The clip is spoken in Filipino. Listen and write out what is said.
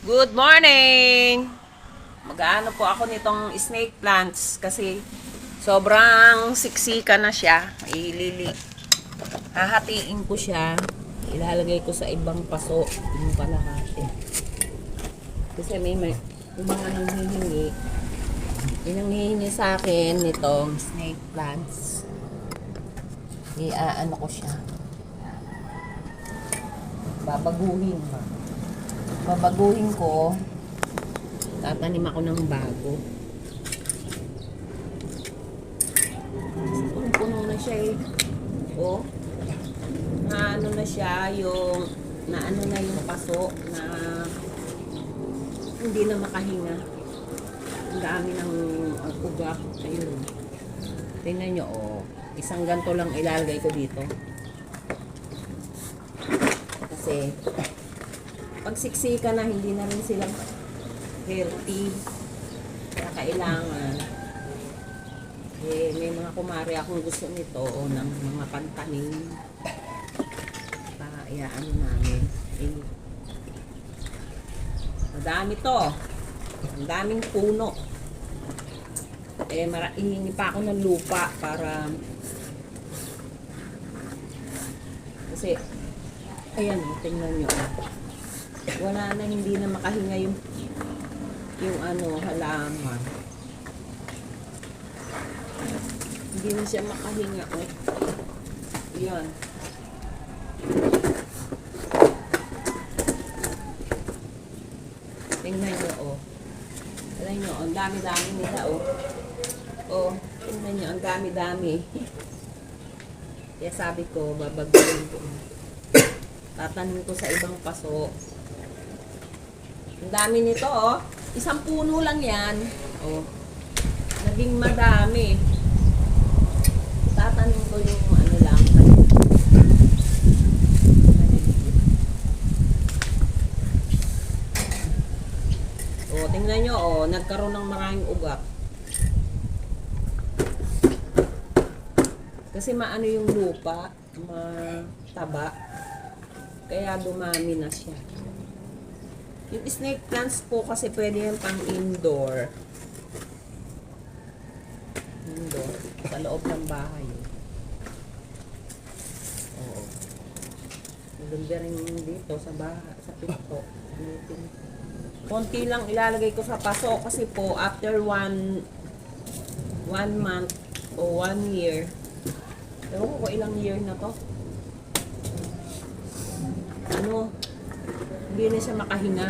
Good morning! Mag-aano po ako nitong snake plants kasi sobrang siksika na siya. Hahatiin ko siya. Ilalagay ko sa ibang paso yung kalahati. Kasi may mga nanghihingi. Yung nanghihingi sa akin nitong snake plants. Iaano ko siya. Babaguhin ko, tatanim ako ng bago. Punong-puno na siya eh. O, ano na siya, naano na yung paso na hindi na makahinga. Ang dami ng ugak. Ayun. Tingnan nyo, isang ganto lang ilalagay ko dito. Kasi, pag siksika na, hindi na rin silang healthy. Kaya kailangan, may mga kumari akong gusto nito o ng mga pantanim. Paayaan namin. Madami to. Ang daming puno. Hihingi pa ako ng lupa para kasi ayan, tingnan nyo. Wala na, hindi na makahinga yung halaman. Hindi na siya makahinga. Yan. Tingnan nyo, Tingnan nyo, ang dami-dami nila, tingnan nyo, ang dami-dami. Kaya sabi ko, babaguhin ko. Tatanim ko sa ibang paso. Ang dami nito, Isang puno lang yan. Naging madami. Tatanim ko yung lang. Tingnan nyo, nagkaroon ng maraming ugat. Kasi maano yung lupa, mataba. Kaya dumami na siya. Yung snake plants po kasi pwede yan pang indoor. Sa loob ng bahay. Maganda rin dito sa bahay, sa pinto. Konti lang ilalagay ko sa paso kasi po after one month o 1 year. Ewan ko ilang year na to. Hindi na siya makahinga.